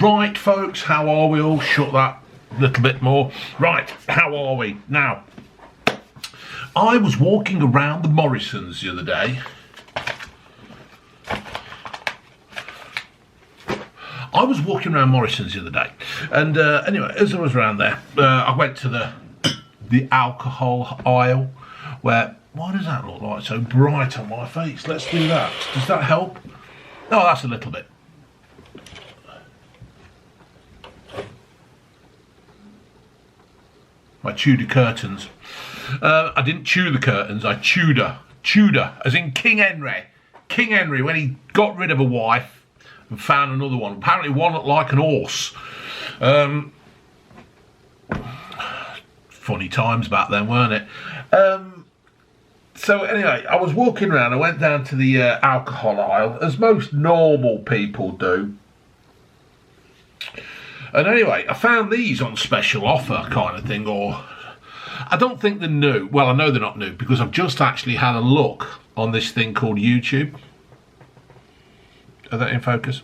Right, folks, how are we all? Shut that a little bit more. Right, how are we? Now, I was walking around the Morrisons the other day. And anyway, as I was around there, I went to the alcohol aisle, where, why does that look like so bright on my face? Let's do that. Does that help? Oh, that's a little bit. My Tudor curtains. I didn't chew the curtains, I Tudor, as in King Henry. King Henry, when he got rid of a wife and found another one. Apparently one looked like an horse. Funny times back then, weren't it? So anyway, I was walking around, I went down to the alcohol aisle, as most normal people do. And anyway, I found these on special offer kind of thing, or I don't think they're new. Well, I know they're not new because I've just actually had a look on this thing called YouTube. Are they in focus?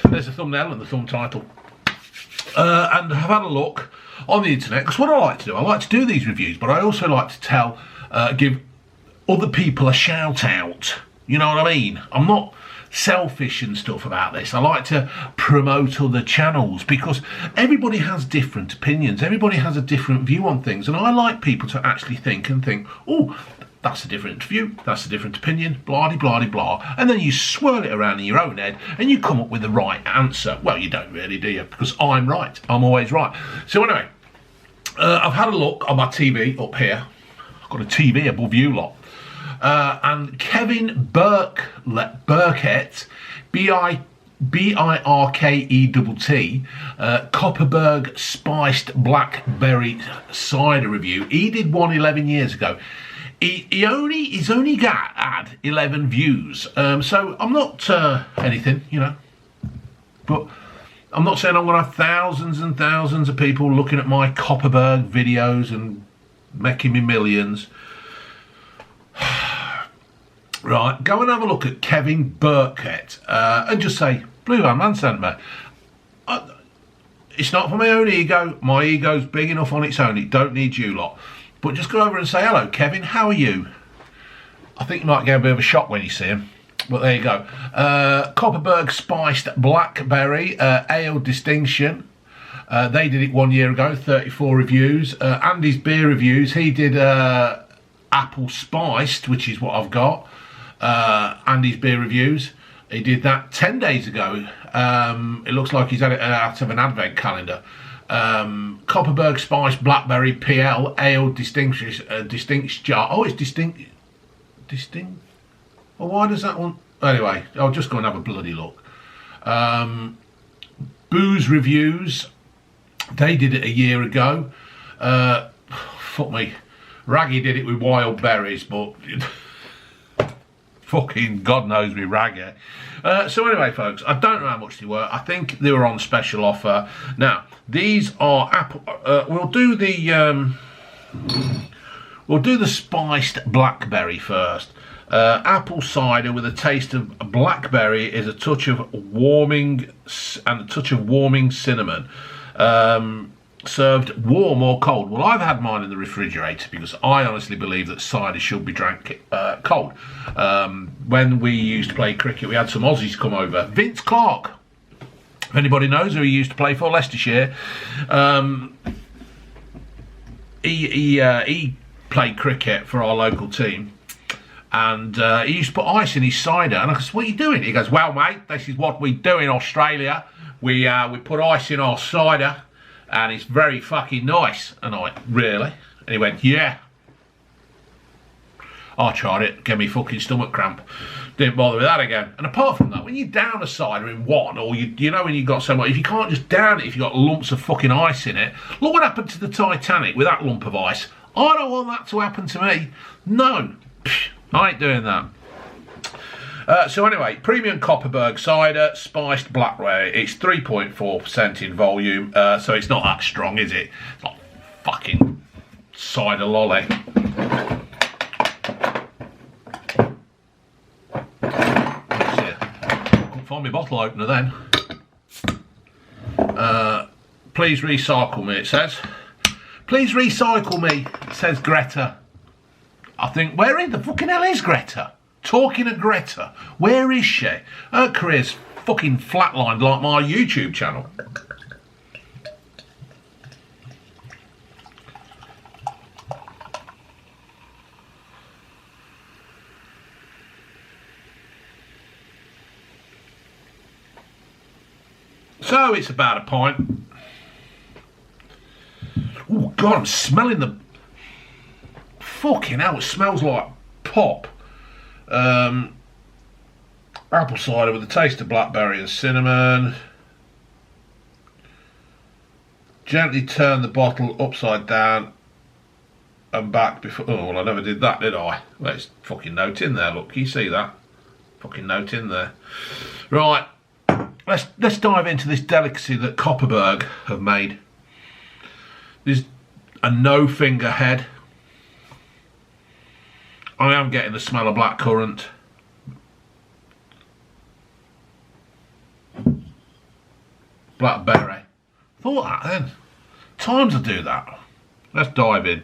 There's the thumbnail and the thumb title. And I've had a look on the internet, because what I like to do, I like to do these reviews, but I also like to give other people a shout out. You know what I mean? I'm not selfish and stuff about this. I like to promote other channels because everybody has different opinions. Everybody has a different view on things, and I like people to actually think, oh, that's a different view, that's a different opinion, blah de blah de blah, and then you swirl it around in your own head and you come up with the right answer. Well, you don't really, do you? Because I'm right. I'm always right. So anyway, I've had a look on my TV up here. I've got a TV above you lot. And Kevin Burkett, B-I-R-K-E-T-T, Kopparberg Spiced Blackberry Cider Review. He did one 11 years ago. He's only had 11 views. So I'm not anything, you know. But I'm not saying I'm going to have thousands and thousands of people looking at my Kopparberg videos and making me millions. Right, go and have a look at Kevin Burkett and just say, Blue Van Man sent me. It's not for my own ego. My ego's big enough on its own. It don't need you lot. But just go over and say, hello, Kevin, how are you? I think you might get a bit of a shock when you see him. But there you go. Kopparberg Spiced Blackberry Ale Distinction. They did it 1 year ago, 34 reviews. Andy's beer reviews, he did Apple Spiced, which is what I've got. Andy's beer reviews. He did that 10 days ago. It looks like he's had it out of an advent calendar. Kopparberg Spiced Blackberry PL Ale distinct jar. Oh, it's distinct. Well, why does that one? Anyway, I'll just go and have a bloody look. Booze reviews. They did it a year ago. Fuck me. Raggy did it with wild berries, but fucking God knows me, Raggy. So anyway, folks, I don't know how much they were. I think they were on special offer. Now, these are apple. We'll do the spiced blackberry first. Apple cider with a taste of blackberry is a touch of warming cinnamon. Served warm or cold. Well, I've had mine in the refrigerator because I honestly believe that cider should be drank cold. When we used to play cricket, we had some Aussies come over. Vince Clarke, if anybody knows who he used to play for, Leicestershire. He played cricket for our local team. And he used to put ice in his cider. And I said, what are you doing? He goes, well, mate, this is what we do in Australia. We put ice in our cider. And it's very fucking nice. And I went, really? And he went, yeah. I tried it, gave me fucking stomach cramp. Didn't bother with that again. And apart from that, when you down a cider in one, or you know when you've got so much, if you can't just down it, if you've got lumps of fucking ice in it, look what happened to the Titanic with that lump of ice. I don't want that to happen to me. No, I ain't doing that. So anyway, premium Kopparberg cider, spiced blackberry. It's 3.4% in volume, so it's not that strong, is it? It's not fucking cider lolly. Let's see. find my bottle opener then. Please recycle me, it says. Please recycle me, says Greta. I think, where in the fucking hell is Greta? Talking of Greta, where is she? Her career's fucking flatlined like my YouTube channel. So it's about a pint. Oh God, I'm smelling the... Fucking hell, it smells like pop. Apple cider with a taste of blackberry and cinnamon. Gently turn the bottle upside down and back before... Oh, well, I never did that, did I? Well, it's fucking note in there, look. Can you see that? Fucking note in there. Right. Let's dive into this delicacy that Kopparberg have made. This is a no-finger head. I am getting the smell of blackcurrant. Blackberry. Thought that then. Times to do that. Let's dive in.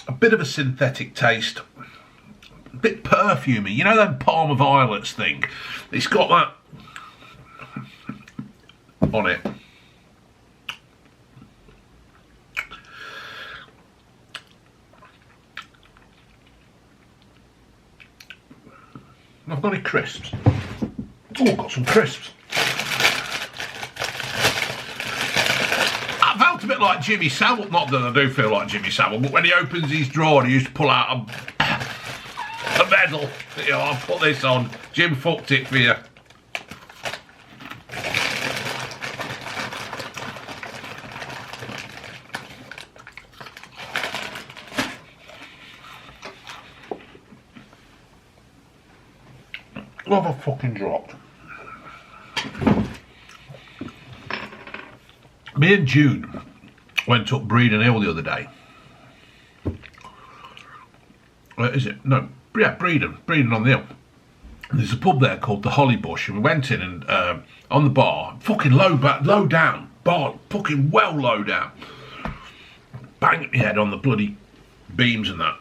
A bit of a synthetic taste, a bit perfumey. You know that Palmer Violets thing? It's got that on it. I've got any crisps. Oh, I've got some crisps. A bit like Jimmy Savile, not that I do feel like Jimmy Savile, but when he opens his drawer he used to pull out a medal. You know, I'll put this on. Jim fucked it for you. What have I fucking dropped? Me and June went up Breedon Hill the other day. Where is it? No, yeah, Breedon on the hill. And there's a pub there called the Holly Bush, and we went in and on the bar, fucking low down, bar, fucking well low down. Banged my head on the bloody beams and that.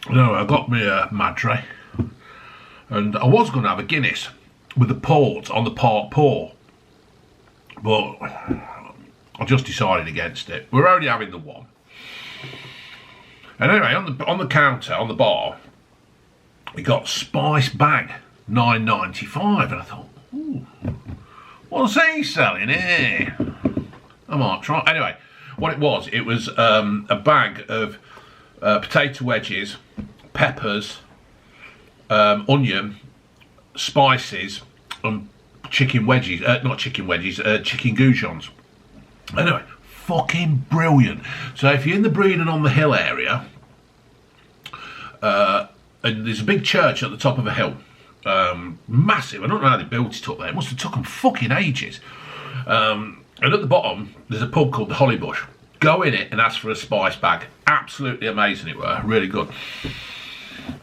No, I got me a Madre, and I was going to have a Guinness with the port on the part pour, but I just decided against it. We're only having the one. And anyway, on the counter, on the bar, we got spice bag, $9.95, and I thought, ooh, what's he selling here? I might try. Anyway, what it was a bag of potato wedges, peppers, onion, spices, and chicken wedges. Not chicken wedges, chicken goujons. Anyway, fucking brilliant. So if you're in the Breedon on the Hill area, and there's a big church at the top of a hill, massive. I don't know how they built it up there. It must have took them fucking ages. And at the bottom, there's a pub called the Holly Bush. Go in it and ask for a spice bag. Absolutely amazing it were. Really good.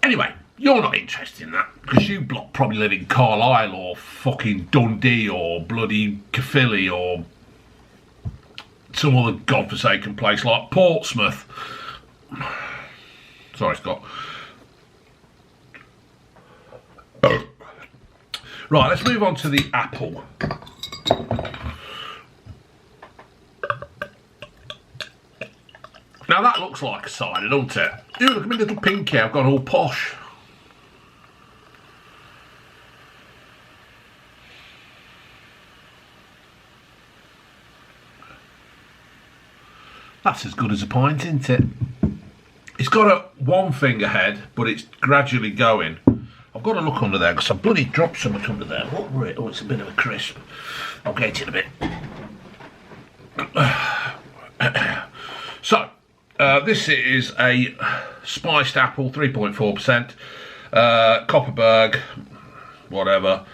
Anyway, you're not interested in that because you probably live in Carlisle or fucking Dundee or bloody Caerphilly or some other godforsaken place like Portsmouth. Sorry, Scott. Right, let's move on to the apple. Now that looks like a cider, doesn't it? Ew, look at my little pinky, I've gone all posh. That's as good as a pint, isn't it? It's got a one finger head, but it's gradually going. I've got to look under there because I bloody dropped so much under there. What were it? Oh, it's a bit of a crisp. I'll get it in a bit. So, this is a spiced apple, 3.4%. Kopparberg, whatever.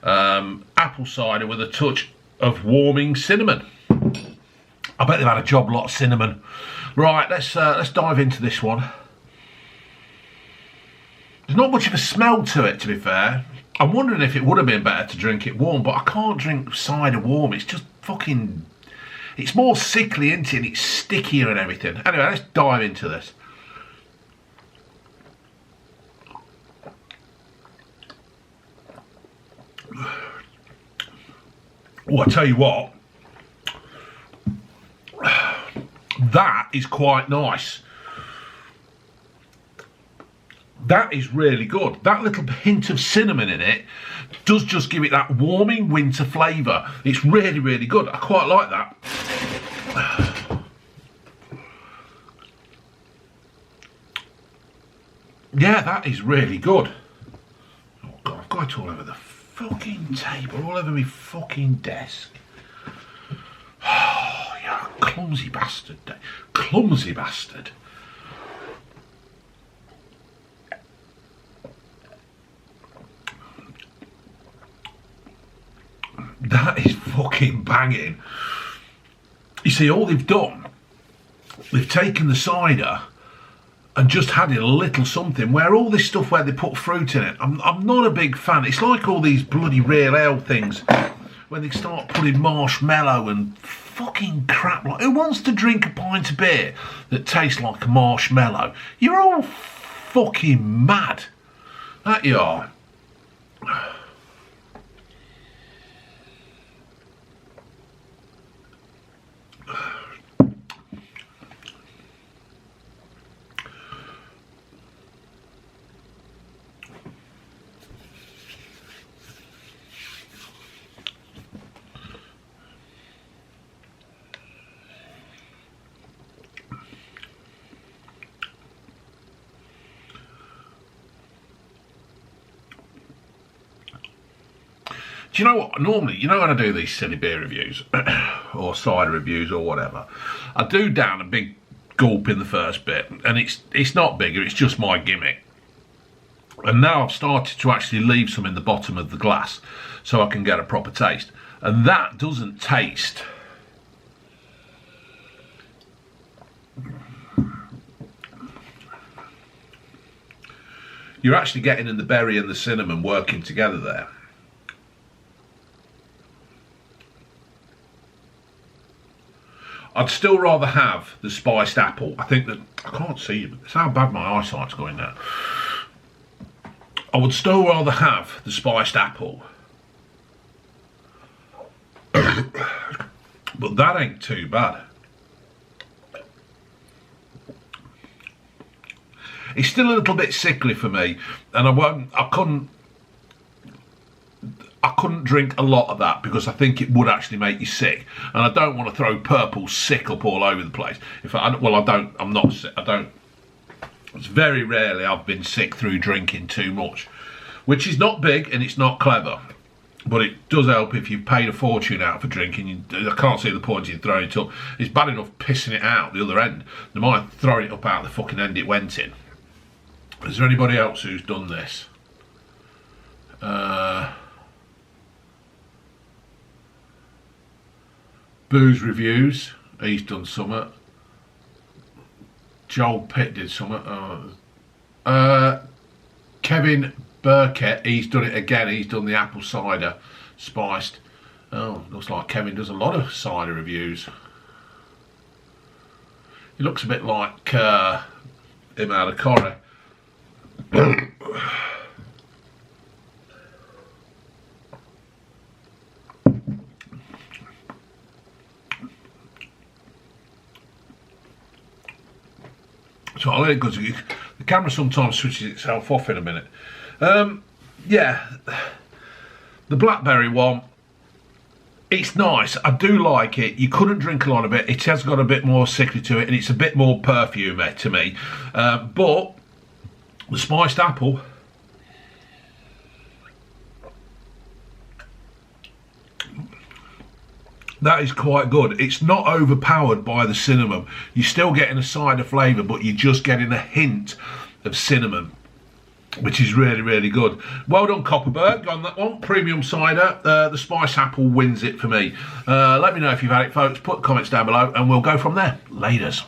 apple cider with a touch of warming cinnamon. I bet they've had a job lot of cinnamon. Right, let's dive into this one. There's not much of a smell to it, to be fair. I'm wondering if it would have been better to drink it warm, but I can't drink cider warm. It's just fucking... It's more sickly, isn't it? And it's stickier and everything. Anyway, let's dive into this. Oh, I tell you what. That is quite nice. That is really good. That little hint of cinnamon in it does just give it that warming winter flavour. It's really, really good. I quite like that. Yeah, that is really good. Oh God, I've got it all over the fucking table, all over my fucking desk. Oh, you're a clumsy bastard, Dave. Clumsy bastard. That is fucking banging. You see, all they've done, they've taken the cider and just had it a little something, where all this stuff where they put fruit in it, I'm not a big fan. It's like all these bloody real ale things, when they start putting marshmallow and fucking crap. Like, who wants to drink a pint of beer that tastes like a marshmallow? You're all fucking mad. That you are. Do you know what? Normally, you know when I do these silly beer reviews, or cider reviews or whatever, I do down a big gulp in the first bit, and it's not bigger, it's just my gimmick. And now I've started to actually leave some in the bottom of the glass so I can get a proper taste. And that doesn't taste... You're actually getting in the berry and the cinnamon working together there. I'd still rather have the spiced apple. I think that, I can't see you, but it's how bad my eyesight's going now. I would still rather have the spiced apple. But that ain't too bad. It's still a little bit sickly for me, and I couldn't drink a lot of that because I think it would actually make you sick, and I don't want to throw purple sick up all over the place. I'm not sick. It's very rarely I've been sick through drinking too much, which is not big and it's not clever, but it does help if you've paid a fortune out for drinking. I can't see the point in throwing it up. It's bad enough pissing it out the other end. They might throw it up out the fucking end it went in. Is there anybody else who's done this? Booze Reviews, he's done something. Joel Pitt did something. Kevin Burkett, he's done it again. He's done the apple cider spiced. Oh, looks like Kevin does a lot of cider reviews. He looks a bit like him out of Corrie. So I'll let it go. The camera sometimes switches itself off in a minute. Yeah, the Blackberry one, it's nice. I do like it. You couldn't drink a lot of it. It has got a bit more sickly to it, and it's a bit more perfumey to me. But the spiced apple, that is quite good. It's not overpowered by the cinnamon. You're still getting a cider flavour, but you're just getting a hint of cinnamon. which is really, really good. Well done, Kopparberg, on that one. Premium cider. The spice apple wins it for me. Let me know if you've had it, folks. Put comments down below, and we'll go from there. Laters.